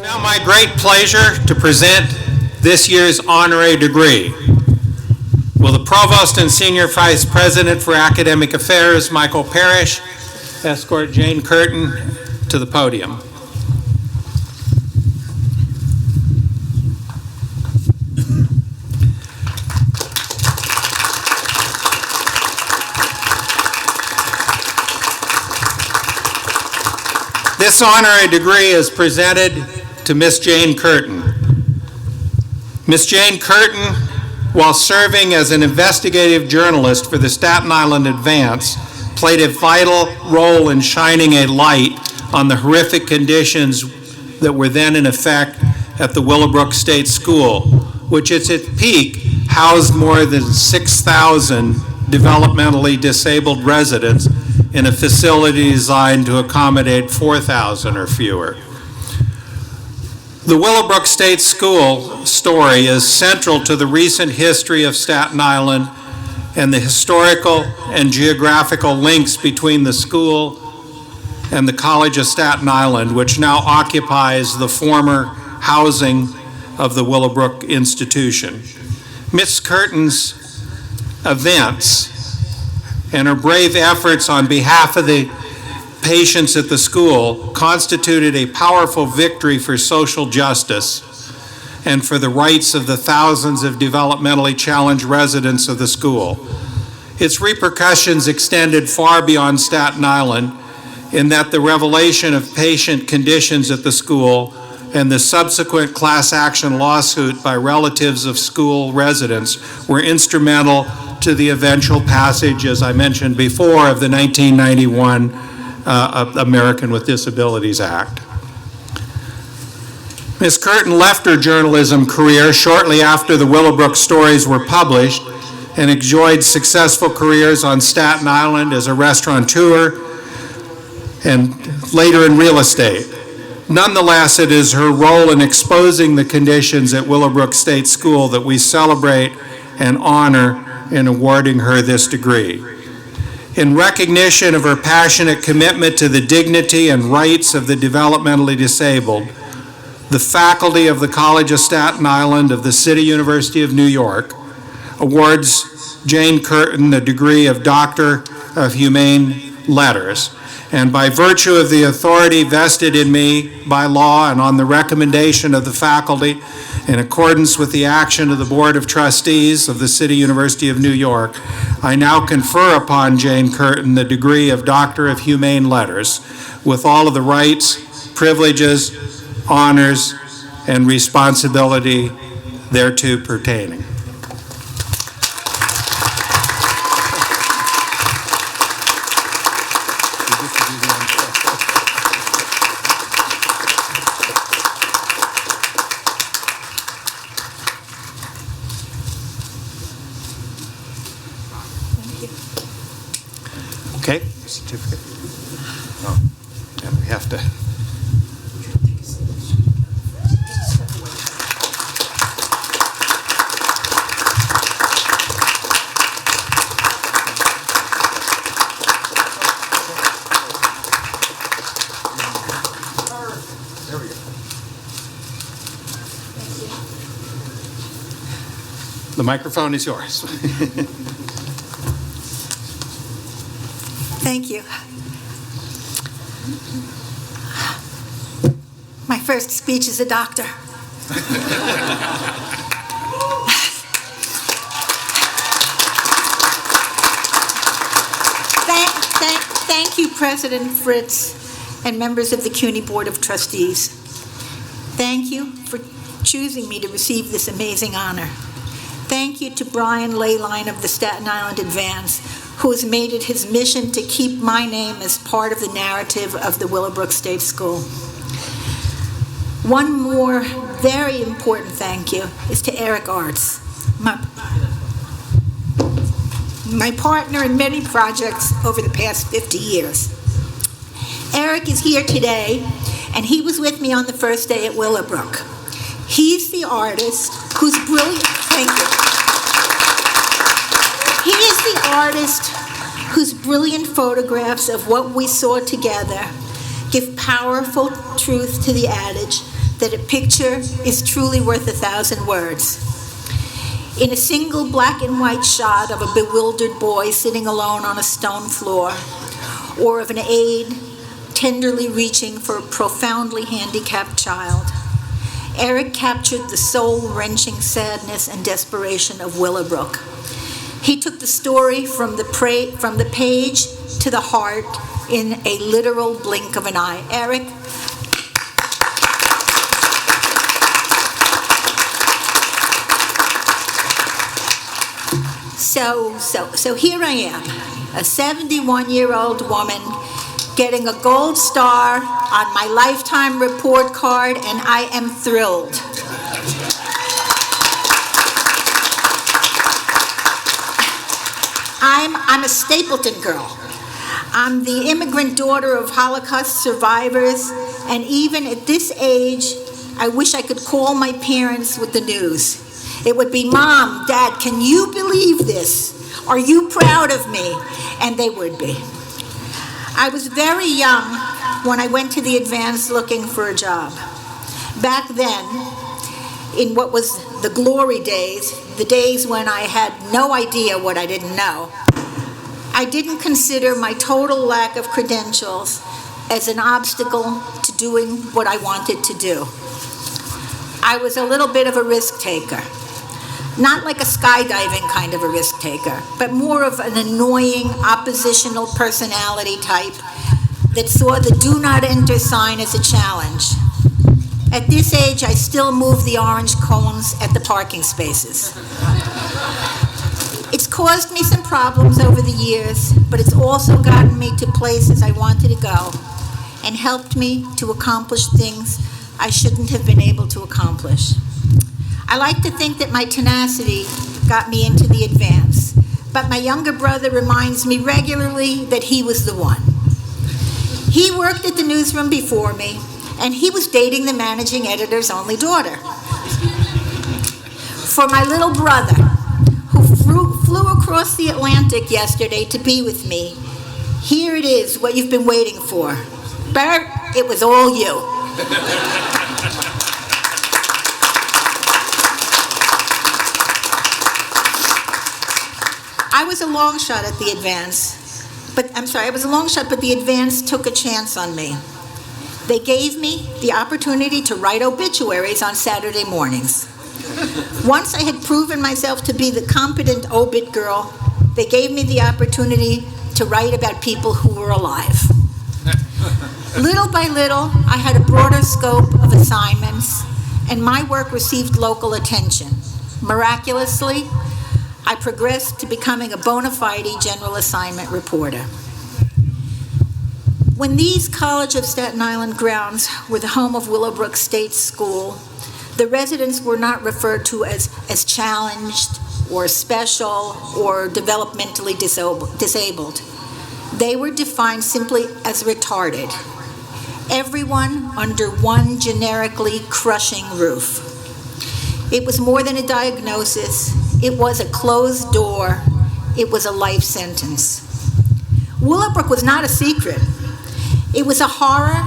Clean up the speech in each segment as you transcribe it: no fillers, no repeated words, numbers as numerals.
Now my great pleasure to present this year's honorary degree. Will the Provost and Senior Vice President for Academic Affairs, Michael Parrish, escort Jane Kurtin to the podium. This honorary degree is presented to Miss Jane Kurtin. Miss Jane Kurtin, while serving as an investigative journalist for the Staten Island Advance, played a vital role in shining a light on the horrific conditions that were then in effect at the Willowbrook State School, which at its peak housed more than 6,000 developmentally disabled residents in a facility designed to accommodate 4,000 or fewer. The Willowbrook State School story is central to the recent history of Staten Island and the historical and geographical links between the school and the College of Staten Island, which now occupies the former housing of the Willowbrook institution. Ms. Kurtin's events and her brave efforts on behalf of the patients at the school constituted a powerful victory for social justice and for the rights of the thousands of developmentally challenged residents of the school. Its repercussions extended far beyond Staten Island in that the revelation of patient conditions at the school and the subsequent class action lawsuit by relatives of school residents were instrumental to the eventual passage, as I mentioned before, of the 1991 American with Disabilities Act. Ms. Kurtin left her journalism career shortly after the Willowbrook stories were published and enjoyed successful careers on Staten Island as a restaurateur and later in real estate. Nonetheless, it is her role in exposing the conditions at Willowbrook State School that we celebrate and honor in awarding her this degree. In recognition of her passionate commitment to the dignity and rights of the developmentally disabled, the faculty of the College of Staten Island of the City University of New York awards Jane Kurtin the degree of Doctor of Humane Letters. And by virtue of the authority vested in me by law and on the recommendation of the faculty, in accordance with the action of the Board of Trustees of the City University of New York, I now confer upon Jane Kurtin the degree of Doctor of Humane Letters with all of the rights, privileges, honors, and responsibility thereto pertaining. Okay, certificate. Oh, and we have to. There we go. The microphone is yours. Thank you. My first speech as a doctor. Thank you, President Fritz and members of the CUNY Board of Trustees. Thank you for choosing me to receive this amazing honor. Thank you to Brian Leyline of the Staten Island Advance, who has made it his mission to keep my name as part of the narrative of the Willowbrook State School. One more very important thank you is to Eric Arts, my partner in many projects over the past 50 years. Eric is here today, and he was with me on the first day at Willowbrook. He's the artist who's brilliant. Thank you. He is the artist whose brilliant photographs of what we saw together give powerful truth to the adage that a picture is truly worth 1,000 words. In a single black and white shot of a bewildered boy sitting alone on a stone floor, or of an aide tenderly reaching for a profoundly handicapped child, Eric captured the soul-wrenching sadness and desperation of Willowbrook. He took the story from the page to the heart in a literal blink of an eye. Eric? So here I am, a 71-year-old woman getting a gold star on my lifetime report card, and I am thrilled. I'm a Stapleton girl. I'm the immigrant daughter of Holocaust survivors, and even at this age, I wish I could call my parents with the news. It would be, "Mom, Dad, can you believe this? Are you proud of me?" And they would be. I was very young when I went to the advance looking for a job. Back then, in what was the glory days, the days when I had no idea what I didn't know, I didn't consider my total lack of credentials as an obstacle to doing what I wanted to do. I was a little bit of a risk taker. Not like a skydiving kind of a risk taker, but more of an annoying oppositional personality type that saw the do not enter sign as a challenge. At this age, I still move the orange cones at the parking spaces. It's caused me some problems over the years, but it's also gotten me to places I wanted to go and helped me to accomplish things I shouldn't have been able to accomplish. I like to think that my tenacity got me into the advance, but my younger brother reminds me regularly that he was the one. He worked at the newsroom before me, and he was dating the managing editor's only daughter. For my little brother, who flew across the Atlantic yesterday to be with me, here it is, what you've been waiting for. Bert, it was all you. I was a long shot at the advance, but the advance took a chance on me. They gave me the opportunity to write obituaries on Saturday mornings. Once I had proven myself to be the competent obit girl, they gave me the opportunity to write about people who were alive. Little by little, I had a broader scope of assignments, and my work received local attention. Miraculously, I progressed to becoming a bona fide general assignment reporter. When these College of Staten Island grounds were the home of Willowbrook State School, the residents were not referred to as challenged or special or developmentally disabled. They were defined simply as retarded. Everyone under one generically crushing roof. It was more than a diagnosis. It was a closed door. It was a life sentence. Willowbrook was not a secret. It was a horror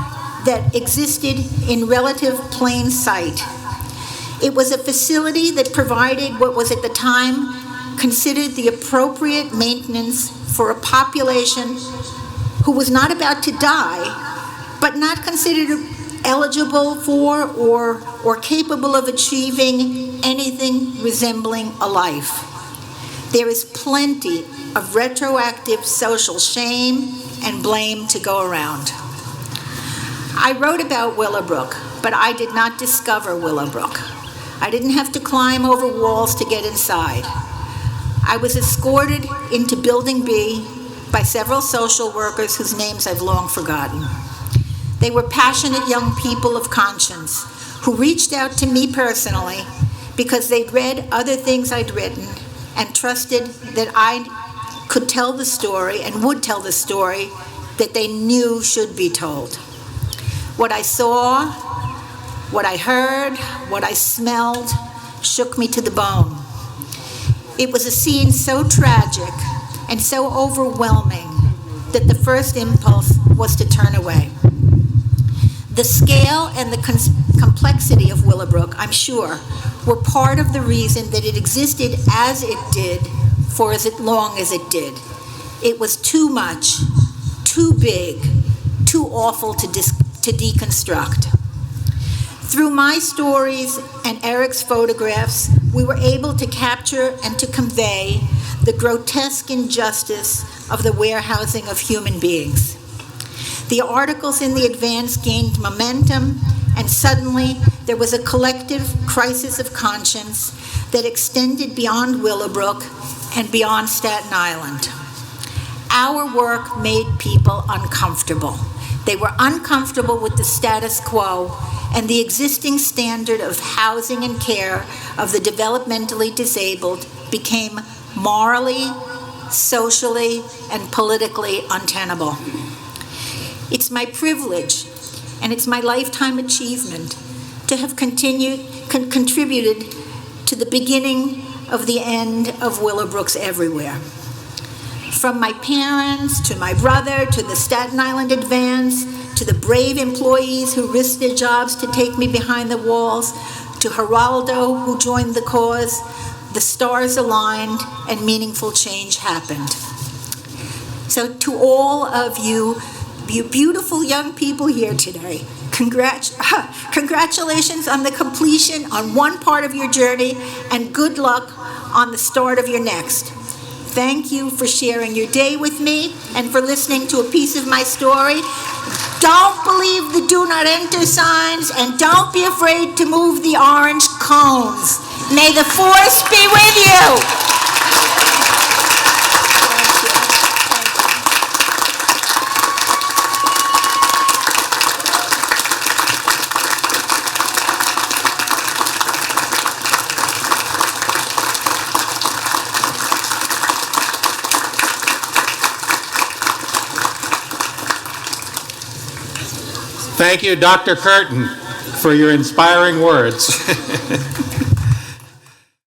that existed in relative plain sight. It was a facility that provided what was at the time considered the appropriate maintenance for a population who was not about to die, but not considered eligible for or capable of achieving anything resembling a life. There is plenty of retroactive social shame and blame to go around. I wrote about Willowbrook, but I did not discover Willowbrook. I didn't have to climb over walls to get inside. I was escorted into Building B by several social workers whose names I've long forgotten. They were passionate young people of conscience who reached out to me personally because they'd read other things I'd written and trusted that I could tell the story and would tell the story that they knew should be told. What I saw, what I heard, what I smelled shook me to the bone. It was a scene so tragic and so overwhelming that the first impulse was to turn away. The scale and the complexity of Willowbrook, I'm sure, were part of the reason that it existed as it did for as long as it did. It was too much, too big, too awful to deconstruct. Through my stories and Eric's photographs, we were able to capture and to convey the grotesque injustice of the warehousing of human beings. The articles in the Advance gained momentum, and suddenly there was a collective crisis of conscience that extended beyond Willowbrook and beyond Staten Island. Our work made people uncomfortable. They were uncomfortable with the status quo and the existing standard of housing and care of the developmentally disabled became morally, socially, and politically untenable. It's my privilege, and it's my lifetime achievement to have contributed to the beginning of the end of Willowbrooks everywhere. From my parents, to my brother, to the Staten Island Advance, to the brave employees who risked their jobs to take me behind the walls, to Geraldo, who joined the cause, the stars aligned and meaningful change happened. So to all of you beautiful young people here today, congratulations on the completion on one part of your journey, and good luck on the start of your next. Thank you for sharing your day with me and for listening to a piece of my story. Don't believe the do not enter signs, and don't be afraid to move the orange cones. May the force be with you. Thank you, Dr. Kurtin, for your inspiring words.